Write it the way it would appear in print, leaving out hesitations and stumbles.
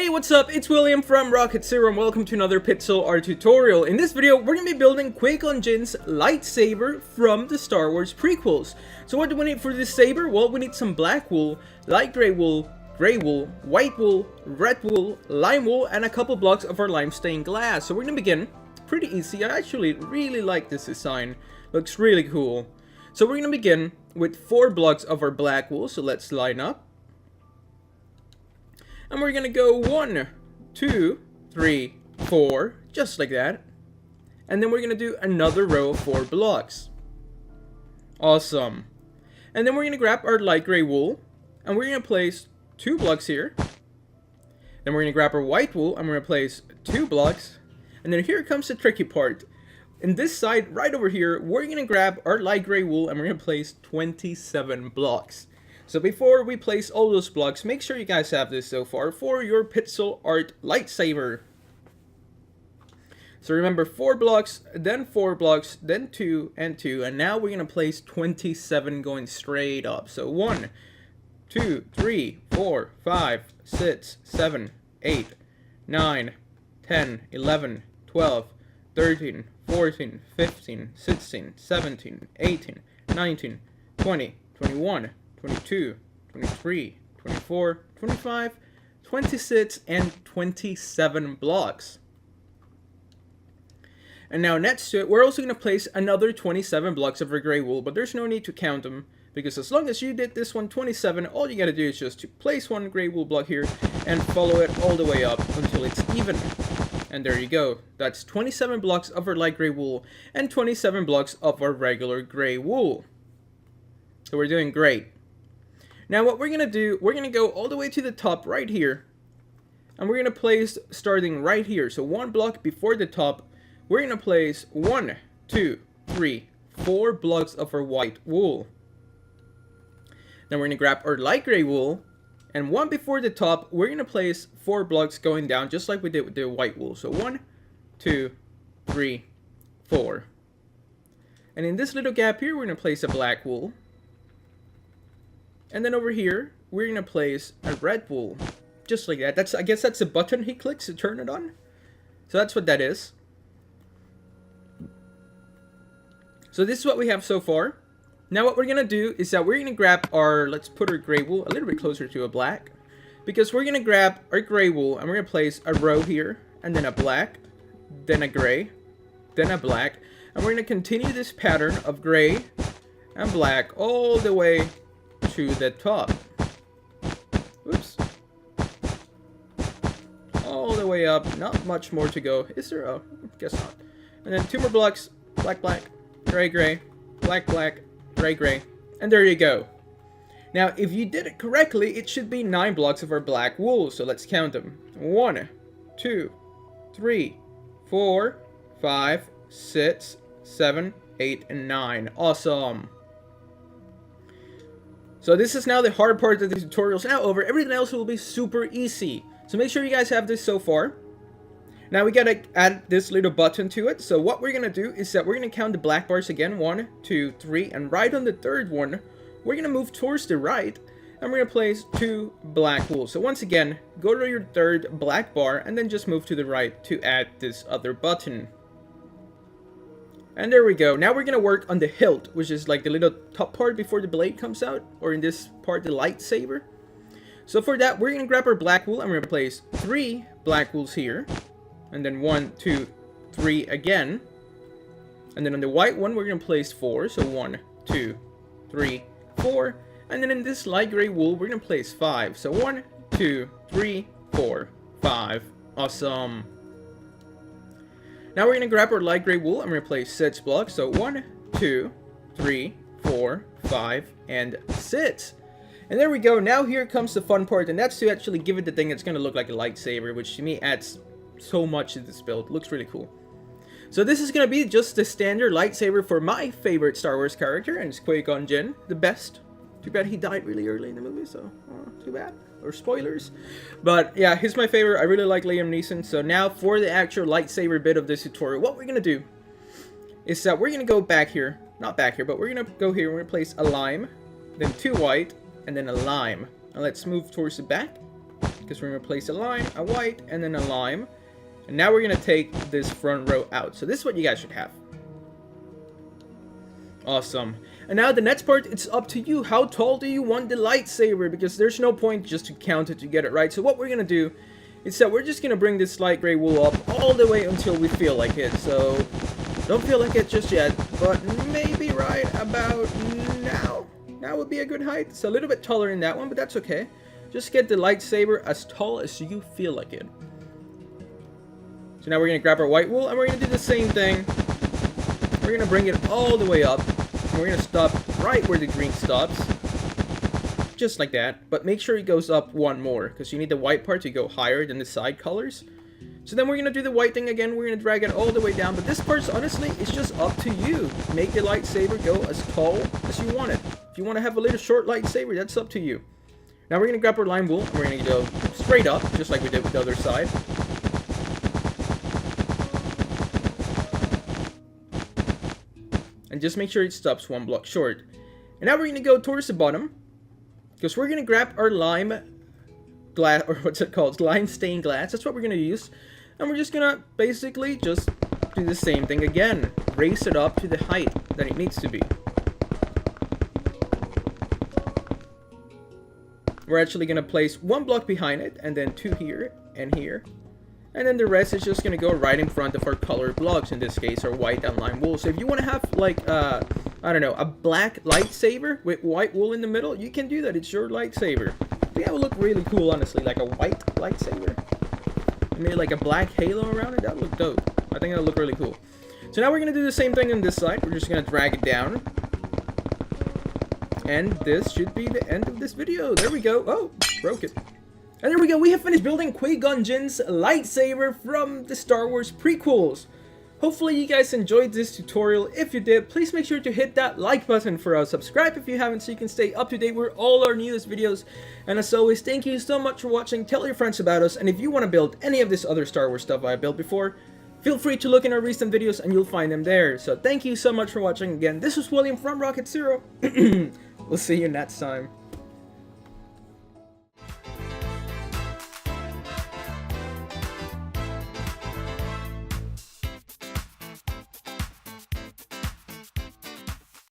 Hey, what's up? It's William from Rocket Zero and welcome to another pixel art tutorial. In this video, we're going to be building Qui-Gon Jinn's lightsaber from the Star Wars prequels. So what do we need for this saber? Well, we need some black wool, light gray wool, white wool, red wool, lime wool, and a couple blocks of our lime stained glass. So we're going to begin. Pretty easy. I actually really like this design. Looks really cool. So we're going to begin with 4 blocks of our black wool. So let's line up. And we're gonna go 1, 2, 3, 4, just like that. And then we're gonna do another row of 4 blocks. Awesome. And then we're gonna grab our light gray wool, and we're gonna place 2 blocks here. Then we're gonna grab our white wool, and we're gonna place 2 blocks. And then here comes the tricky part. In this side, right over here, we're gonna grab our light gray wool, and we're gonna place 27 blocks. So before we place all those blocks, make sure you guys have this so far for your pixel art lightsaber. So remember 4 blocks, then 4 blocks, then 2 and 2, and now we're going to place 27 going straight up. So 1, 2, 3, 4, 5, 6, 7, 8, 9, 10, 11, 12, 13, 14, 15, 16, 17, 18, 19, 20, 21, 22, 23, 24, 25, 26, and 27 blocks. And now next to it, we're also going to place another 27 blocks of our gray wool, but there's no need to count them, because as long as you did this one 27, all you got to do is just to place one gray wool block here and follow it all the way up until it's even. And there you go. That's 27 blocks of our light gray wool and 27 blocks of our regular gray wool. So we're doing great. Now what we're going to do, we're going to go all the way to the top right here. And we're going to place starting right here. So 1 block before the top, we're going to place 1, 2, 3, 4 blocks of our white wool. Then we're going to grab our light gray wool. And 1 before the top, we're going to place 4 blocks going down just like we did with the white wool. So 1, 2, 3, 4. And in this little gap here, we're going to place a black wool. And then over here, we're going to place a red wool. Just like that. I guess that's a button he clicks to turn it on. So that's what that is. So this is what we have so far. Now what we're going to do is that we're going to grab our, let's put our gray wool a little bit closer to a black. Because we're going to grab our gray wool and we're going to place a row here. And then a black. Then a gray. Then a black. And we're going to continue this pattern of gray and black all the way to the top. Oops. All the way up. Not much more to go. Is there? Oh, guess not. And then 2 more blocks. Black, black. Gray, gray. Black, black. Gray, gray. And there you go. Now, if you did it correctly, it should be 9 blocks of our black wool. So let's count them. 1, 2, 3, 4, 5, 6, 7, 8, and 9. Awesome. So this is now the hard part of the tutorial is now over. Everything else will be super easy. So make sure you guys have this so far. Now we gotta add this little button to it. So what we're gonna do is that we're gonna count the black bars again. 1, 2, 3, and right on the third one, we're gonna move towards the right, and we're gonna place 2 black wool. So once again, go to your third black bar, and then just move to the right to add this other button. And there we go. Now we're going to work on the hilt, which is like the little top part before the blade comes out. Or in this part, the lightsaber. So for that, we're going to grab our black wool and we're going to place 3 black wools here. And then 1, 2, 3 again. And then on the white one, we're going to place 4. So 1, 2, 3, 4. And then in this light gray wool, we're going to place 5. So 1, 2, 3, 4, 5. Awesome. Now we're going to grab our light gray wool and we're going to place 6 blocks. So 1, 2, 3, 4, 5, and 6. And there we go. Now here comes the fun part, and that's to actually give it the thing that's going to look like a lightsaber, which to me adds so much to this build. It looks really cool. So this is going to be just the standard lightsaber for my favorite Star Wars character, and it's Qui-Gon Jinn, the best. Too bad he died really early in the movie, so too bad. Or spoilers. But yeah, he's my favorite. I really like Liam Neeson. So now for the actual lightsaber bit of this tutorial, what we're going to do is that we're going to go back here. Not back here, but we're going to go here. We're going to place a lime, then 2 white, and then a lime. Now let's move towards the back. because we're going to place a line, a white, and then a lime. And now we're going to take this front row out. So this is what you guys should have. Awesome. And now the next part, it's up to you. How tall do you want the lightsaber? Because there's no point just to count it to get it right. So what we're going to do is that we're just going to bring this light gray wool up all the way until we feel like it. So don't feel like it just yet, but maybe right about now. Now would be a good height. It's a little bit taller in that one, but that's okay. Just get the lightsaber as tall as you feel like it. So now we're going to grab our white wool and we're going to do the same thing. We're going to bring it all the way up. And we're going to stop right where the green stops. Just like that. But make sure it goes up one more, because you need the white part to go higher than the side colors. So then we're going to do the white thing again. We're going to drag it all the way down. But this part's honestly, it's just up to you. Make the lightsaber go as tall as you want it. If you want to have a little short lightsaber, that's up to you. Now we're going to grab our lime wool. And we're going to go straight up, just like we did with the other side. And just make sure it stops one block short. And now we're going to go towards the bottom, because we're going to grab our lime glass, or what's it called? Lime stained glass. That's what we're going to use. And we're just going to basically just do the same thing again. Raise it up to the height that it needs to be. We're actually going to place one block behind it, and then two here and here. And then the rest is just going to go right in front of our color blocks, in this case, our white and lime wool. So if you want to have, like, I don't know, a black lightsaber with white wool in the middle, you can do that. It's your lightsaber. I think that would look really cool, honestly, like a white lightsaber. Maybe like a black halo around it. That would look dope. I think that would look really cool. So now we're going to do the same thing on this side. We're just going to drag it down. And this should be the end of this video. There we go. Oh, broke it. And there we go, we have finished building Qui-Gon Jinn's lightsaber from the Star Wars prequels. Hopefully you guys enjoyed this tutorial. If you did, please make sure to hit that like button for us. Subscribe if you haven't, so you can stay up to date with all our newest videos. And as always, thank you so much for watching. Tell your friends about us. And if you want to build any of this other Star Wars stuff I built before, feel free to look in our recent videos and you'll find them there. So thank you so much for watching again. This was William from Rocket Zero. We'll see you next time.